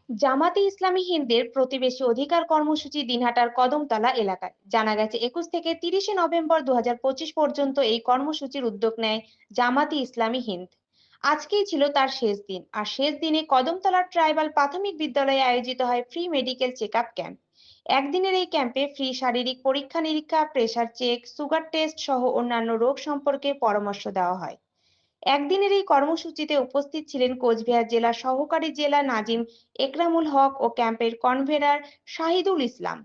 জামাতে ইসলামী হিন্দের প্রতিবেশী অধিকার কর্মসূচি দিনহাটার কদমতলা এলাকায় জানা গেছে 21 থেকে 30শে নভেম্বর 2025 পর্যন্ত এই কর্মসূচির উদ্যোগ নেয় জামাতে ইসলামী হিন্দ। আজকেই ছিল তার শেষ দিন, আর শেষ দিনে কদমতলার ট্রাইবাল প্রাথমিক বিদ্যালয়ে আয়োজিত হয় free medical check up camp. একদিনের এই ক্যাম্পে ফ্রি শারীরিক পরীক্ষা নিরীক্ষা, প্রেসার চেক, সুগার টেস্ট সহ অন্যান্য রোগ সম্পর্কে পরামর্শ দেওয়া হয়। একদিনের এই কর্মসূচিতে উপস্থিত ছিলেন কোচবিহার জেলার সহকারী জেলা নাজিম একরামুল হক ও ক্যাম্পের কনভেনর শাহিদুল ইসলাম,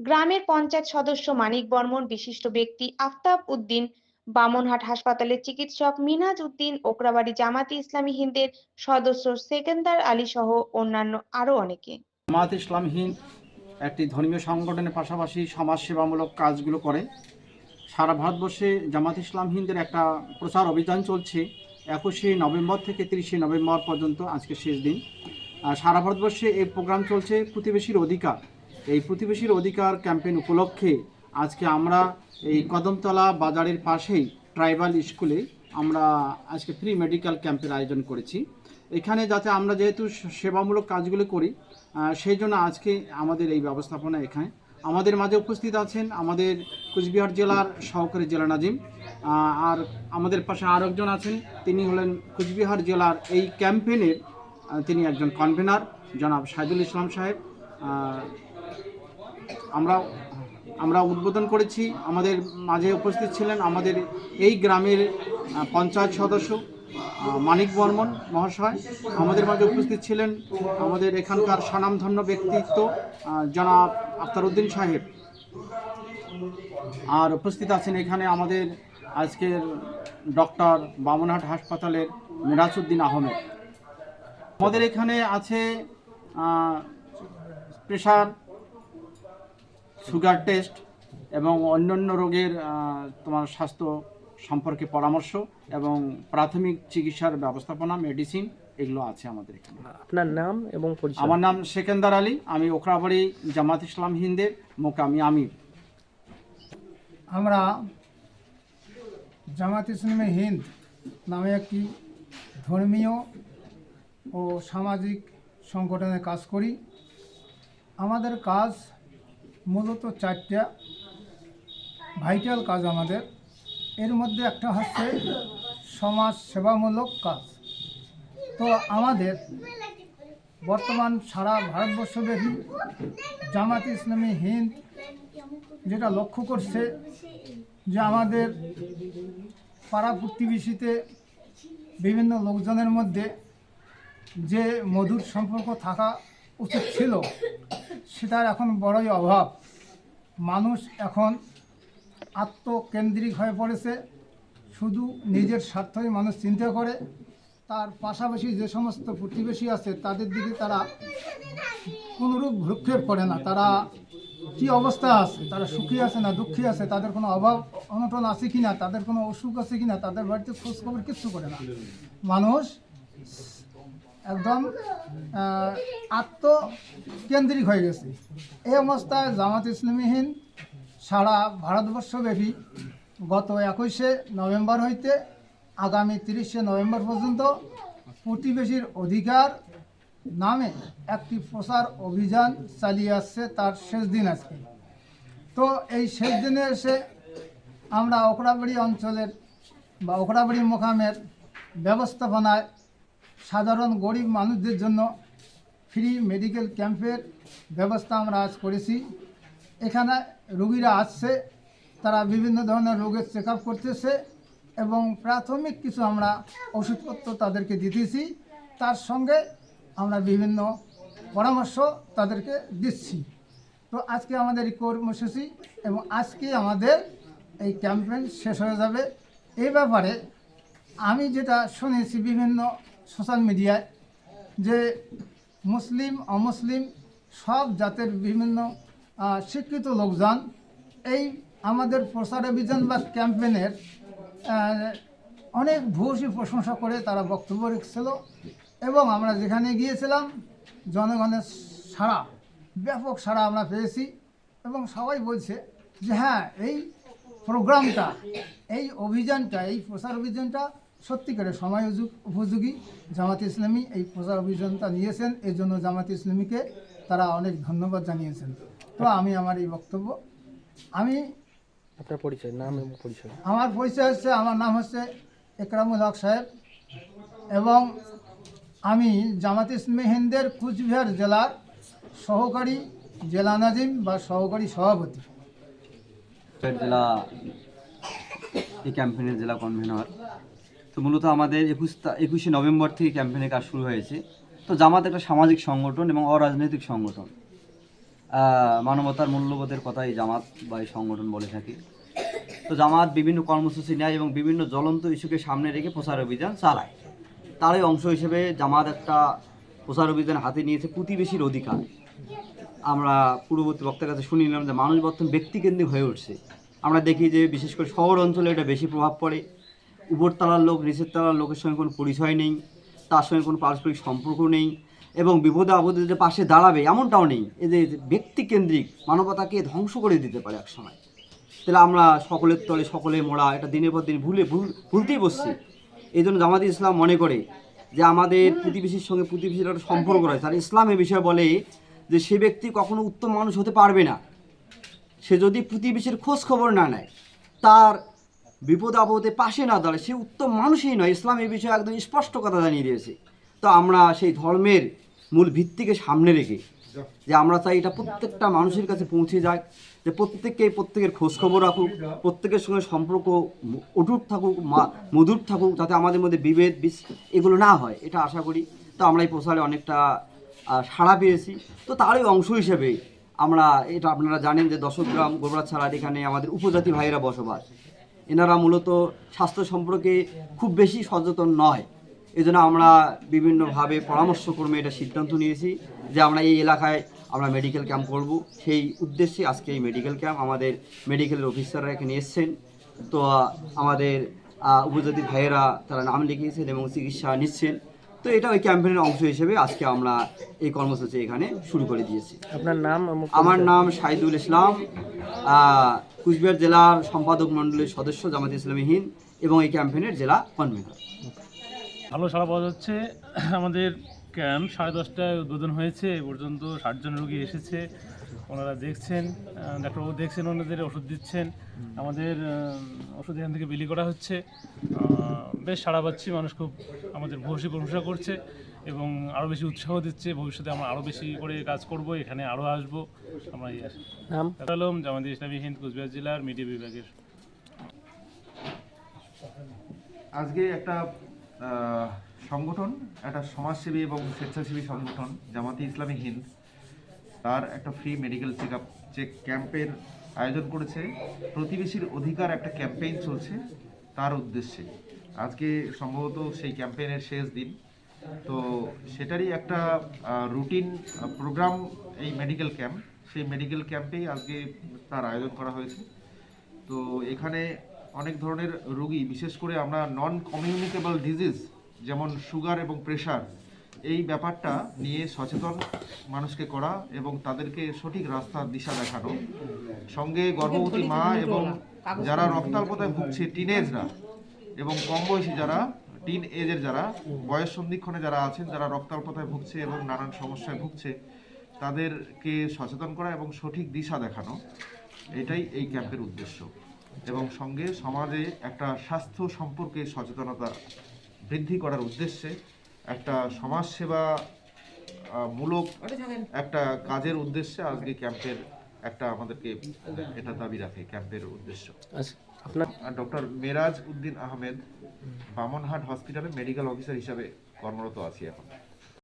গ্রামের পঞ্চায়েত সদস্য মানিক বর্মন, বিশিষ্ট ব্যক্তি আফতাব উদ্দিন, বামনহাট হাসপাতালের চিকিৎসক মিনহাজ উদ্দিন, ওকরাবাড়ি জামাতে ইসলামী হিন্দের সদস্য সেকেন্দার আলী সহ অন্যান্য আরো অনেকে। জামায়াত ইসলাম হিন্দ একটি ধর্মীয় সংগঠনের পাশাপাশি সমাজসেবামূলক কাজগুলো করে। সারা ভারতবর্ষে জামায়াত ইসলাম হিন্দের একটা প্রচার অভিযান চলছে 21শে নভেম্বর থেকে 30শে নভেম্বর পর্যন্ত, আজকে শেষ দিন। সারা ভারতবর্ষে এই প্রোগ্রাম চলছে প্রতিবেশীর অধিকার। এই প্রতিবেশীর অধিকার ক্যাম্পেইন উপলক্ষে আজকে আমরা এই কদমতলা বাজারের পাশেই ট্রাইবাল স্কুলে আমরা আজকে ফ্রি মেডিকেল ক্যাম্পের আয়োজন করেছি। এখানে যাতে আমরা যেহেতু সেবামূলক কাজগুলো করি, সেই জন্য আজকে আমাদের এই ব্যবস্থাপনা। এখানে আমাদের মাঝে উপস্থিত আছেন আমাদের কোচবিহার জেলার সহকারী জেলা নাজিম, আর আমাদের পাশে আর একজন আছেন, তিনি হলেন কোচবিহার জেলার এই ক্যাম্পেইনের তিনি একজন কনভেনর জনাব শাহিদুল ইসলাম সাহেব। আমরা উদ্বোধন করেছি। আমাদের মাঝে উপস্থিত ছিলেন আমাদের এই গ্রামের পঞ্চায়েত সদস্য মানিক বর্মন মহাশয়। আমাদের মাঝে উপস্থিত ছিলেন আমাদের এখানকার স্বনামধন্য ব্যক্তিত্ব জনাব আফতার উদ্দিন সাহেব। আর উপস্থিত আছেন এখানে আমাদের আজকের ডক্টর বামনহাট হাসপাতালের মিনহাজ উদ্দিন আহমেদ। আমাদের এখানে আছে প্রেশার, সুগার টেস্ট এবং অন্যান্য রোগের তোমার স্বাস্থ্য সম্পর্কে পরামর্শ এবং প্রাথমিক চিকিৎসার ব্যবস্থাপনা, মেডিসিন, এগুলো আছে আমাদের এখানে। আপনার নাম এবং পরিচয়? আমার নাম সেকেন্দার আলী, আমি ওকরাবাড়ি জামাত ইসলাম হিন্দের মোকামি আমির। আমরা জামাত ইসলামী হিন্দ নামে একটি ধর্মীয় ও সামাজিক সংগঠনে কাজ করি। আমাদের কাজ মূলত 4টা ভাইটাল কাজ আমাদের। এর মধ্যে একটা হচ্ছে সমাজ সেবামূলক কাজ। তো আমাদের বর্তমান সারা ভারতবর্ষব্যাপী জামাত ইসলামী হিন্দ যেটা লক্ষ্য করছে যে আমাদের পাড়া প্রতিবেশীতে বিভিন্ন লোকজনের মধ্যে যে মধুর সম্পর্ক থাকা উচিত ছিল, সেটার এখন বড়ই অভাব। মানুষ এখন আত্মকেন্দ্রিক হয়ে পড়েছে, শুধু নিজের স্বার্থই মানুষ চিন্তা করে। তার পাশাপাশি যে সমস্ত প্রতিবেশী আছে তাদের দিকে তারা কোনোরূপ ভ্রুক্ষেপ করে না। তারা কি অবস্থা আছে, তারা সুখী আছে না দুঃখী আছে, তাদের কোনো অভাব অনটন আছে কি না, তাদের কোনো অসুখ আছে কি না, তাদের বাড়িতে খোঁজখবর কিচ্ছু করে না। মানুষ একদম আত্মকেন্দ্রিক হয়ে গেছে। এই অবস্থায় জামাত ইসলামী হিন্দ সারা ভারতবর্ষব্যাপী গত 21শে নভেম্বর হইতে আগামী 30শে নভেম্বর পর্যন্ত প্রতিবেশীর অধিকার নামে একটি প্রচার অভিযান চালিয়ে আসছে। তার শেষ দিন আজকে। তো এই শেষ দিনে এসে আমরা ওকরাবাড়ি অঞ্চলের বা ওকরাবাড়ি মোকামের ব্যবস্থাপনায় সাধারণ গরিব মানুষদের জন্য ফ্রি মেডিকেল ক্যাম্পের ব্যবস্থা আমরা আজ করেছি। এখানে রোগীরা আসছে, তারা বিভিন্ন ধরনের রোগের চেক আপ করতেছে এবং প্রাথমিক কিছু আমরা ওষুধপত্র তাদেরকে দিতেছি। তার সঙ্গে আমরা বিভিন্ন পরামর্শ তাদেরকে দিচ্ছি। তো আজকে আমাদের এই কর্মসূচি এবং আজকে আমাদের এই ক্যাম্পেইন শেষ হয়ে যাবে। এই ব্যাপারে আমি যেটা শুনেছি বিভিন্ন সোশ্যাল মিডিয়ায়, যে মুসলিম অমুসলিম সব জাতের বিভিন্ন শিক্ষিত লোকজন এই আমাদের প্রচার অভিযান বা ক্যাম্পেইনের অনেক ভূয়সী প্রশংসা করে তারা বক্তব্য রেখেছিল এবং আমরা যেখানে গিয়েছিলাম জনগণের সাড়া, ব্যাপক সাড়া আমরা পেয়েছি এবং সবাই বলছে যে হ্যাঁ, এই প্রোগ্রামটা, এই অভিযানটা, এই প্রচার অভিযানটা সত্যিকারের সময় উপযোগী জামাত ইসলামী এই প্রচার অভিযানটা নিয়েছেন, এই জন্য জামাত ইসলামীকে তারা অনেক ধন্যবাদ জানিয়েছেন। তো আমি আমার এই বক্তব্য, আপনার পরিচয়, নাম এবং পরিচয়। আমার পরিচয় হচ্ছে, আমার নাম হচ্ছে একরামুল হক সাহেব এবং আমি জামাত ইসলামী হিন্দের কুচবিহার জেলার সহকারী জেলা নাজিম বা সহকারী সভাপতি। জেলা এই ক্যাম্পেইনের জেলা কনভেনর। তো মূলত আমাদের 21শে নভেম্বর থেকে ক্যাম্পেইনের কাজ শুরু হয়েছে। তো জামাত একটা সামাজিক সংগঠন এবং অরাজনৈতিক সংগঠন, মানবতার মূল্যবোধের কথাই জামাত বা এই সংগঠন বলে থাকে। তো জামাত বিভিন্ন কর্মসূচি নেয় এবং বিভিন্ন জ্বলন্ত ইস্যুকে সামনে রেখে প্রচার অভিযান চালায়। তারই অংশ হিসেবে জামাত একটা প্রচার অভিযান হাতে নিয়েছে প্রতিবেশীর অধিকার। আমরা পূর্ববর্তী বক্তার কাছে শুনে নিলাম যে মানুষ বর্তমান ব্যক্তিকেন্দ্রিক হয়ে উঠছে। আমরা দেখি যে বিশেষ করে শহর অঞ্চলে এটা বেশি প্রভাব পড়ে। উপরতলার লোক নিচের তলার লোকের সঙ্গে কোনো পরিচয় নেই, তার সঙ্গে কোনো পারস্পরিক সম্পর্ক নেই এবং বিপদে আপদে যে পাশে দাঁড়াবে এমনটাও নেই। এই যে ব্যক্তিকেন্দ্রিক মানবতাকে ধ্বংস করে দিতে পারে এক সময়। তাহলে আমরা সকলের তলে সকলে মোড়া, এটা দিনের পর দিন ভুলতেই বসছি। এই জন্য জামাতে ইসলাম মনে করে যে আমাদের প্রতিবেশীর সঙ্গে প্রতিবেশীর একটা সম্পর্ক রয়েছে। আর ইসলাম এ বিষয়ে বলে যে সে ব্যক্তি কখনো উত্তম মানুষ হতে পারবে না সে যদি প্রতিবেশীর খোঁজ খবর না নেয়, তার বিপদ আপদে পাশে না দাঁড়ায়, সে উত্তম মানুষই নয়। ইসলাম এই বিষয়ে একদম স্পষ্ট কথা জানিয়ে দিয়েছে। তো আমরা সেই ধর্মের মূল ভিত্তিকে সামনে রেখে যে আমরা চাই এটা প্রত্যেকটা মানুষের কাছে পৌঁছে যায়, যে প্রত্যেকের খোঁজ খবর রাখুক, প্রত্যেকের সঙ্গে সম্পর্ক অটুট থাকুক, মধুর থাকুক, যাতে আমাদের মধ্যে বিভেদ এগুলো না হয়, এটা আশা করি। তো আমরা এই প্রচারে অনেকটা সাড়া পেয়েছি। তো তারই অংশ হিসেবে আমরা, এটা আপনারা জানেন যে দশগ্রাম গোবরাছাড়ার এখানে আমাদের উপজাতি ভাইয়েরা বসবাস। এনারা মূলত স্বাস্থ্য সম্পর্কে খুব বেশি সচেতন নয়। এজন্য আমরা বিভিন্নভাবে পরামর্শক্রমে এটা সিদ্ধান্ত নিয়েছি যে আমরা এই এলাকায় আমরা মেডিকেল ক্যাম্প করব। সেই উদ্দেশ্যে আজকে এই মেডিকেল ক্যাম্প, আমাদের মেডিকেলের অফিসাররা এখানে এসছেন। তো আমাদের উপজাতি ভাইয়েরা তারা নাম লিখিয়েছেন এবং চিকিৎসা নিচ্ছেন। তো এটা ওই ক্যাম্পেইনের অংশ হিসেবে আজকে আমরা এই কর্মসূচি এখানে শুরু করে দিয়েছি। আপনার নাম? আমার নাম শাহিদুল ইসলাম, কুচবিহার জেলার সম্পাদক মণ্ডলীর সদস্য জামাত ইসলামী হিন্দ এবং এই ক্যাম্পেইনের জেলা কনভেনর। ভালো সাড়া পাওয়া যাচ্ছে। আমাদের ক্যাম্প 10:30টায় উদ্বোধন হয়েছে। এ পর্যন্ত 60 জন রোগী এসেছে। ওনারা দেখছেন, ডাক্তারবাবু দেখছেন, ওনাদের ওষুধ দিচ্ছেন। আমাদের ওষুধ এখান থেকে বিলি করা হচ্ছে। বেশ সাড়া পাচ্ছি, মানুষ খুব আমাদের ভূয়সী প্রশংসা করছে এবং আরও বেশি উৎসাহ দিচ্ছে। ভবিষ্যতে আমরা আরও বেশি করে কাজ করব, এখানে আরও আসবো। আমরা এই আসি। নাম? আলম, জামাত ইসলামী হিন্দ, কুচবিহার জেলার মিডিয়া বিভাগের। আজকে একটা সংগঠন, একটা সমাজসেবী এবং স্বেচ্ছাসেবী সংগঠন জামাতে ইসলামী হিন্দ, তার একটা ফ্রি মেডিকেল চেক ক্যাম্পের আয়োজন করেছে। প্রতিবেশীর অধিকার একটা ক্যাম্পেইন চলছে তার উদ্দেশ্যে। আজকে সম্ভবত সেই ক্যাম্পেইনের শেষ দিন। তো সেটারই একটা রুটিন প্রোগ্রাম এই মেডিকেল ক্যাম্প। সেই মেডিকেল ক্যাম্পেই আজকে তার আয়োজন করা হয়েছে। তো এখানে অনেক ধরনের রোগী, বিশেষ করে আমরা নন কমিউনিকেবল ডিজিজ যেমন সুগার এবং প্রেশার, এই ব্যাপারটা নিয়ে সচেতন মানুষকে করা এবং তাদেরকে সঠিক রাস্তার দিশা দেখানো। সঙ্গে গর্ভবতী মা এবং যারা রক্তাল্পতায় ভুগছে, টিনেজরা এবং কম বয়সী যারা টিন এজের যারা বয়স সন্ধিক্ষণে যারা আছেন, যারা রক্তাল্পতায় ভুগছে এবং নানান সমস্যায় ভুগছে, তাদেরকে সচেতন করা এবং সঠিক দিশা দেখানো, এটাই এই ক্যাম্পের উদ্দেশ্য। এবং সঙ্গে সমাজে একটা স্বাস্থ্য সম্পর্কে সচেতনতা বৃদ্ধি করার উদ্দেশ্যে একটা সমাজসেবা মূলক একটা কাজের উদ্দেশ্যে আজকে ক্যাম্পের একটা আমাদেরকে এটা দাবি রাখে ক্যাম্পের উদ্দেশ্য। আচ্ছা, আপনার? ডক্টর মেরাজ উদ্দিন আহমেদ, বামনহাট হসপিটালে মেডিকেল অফিসার হিসাবে কর্মরত আছি এখন।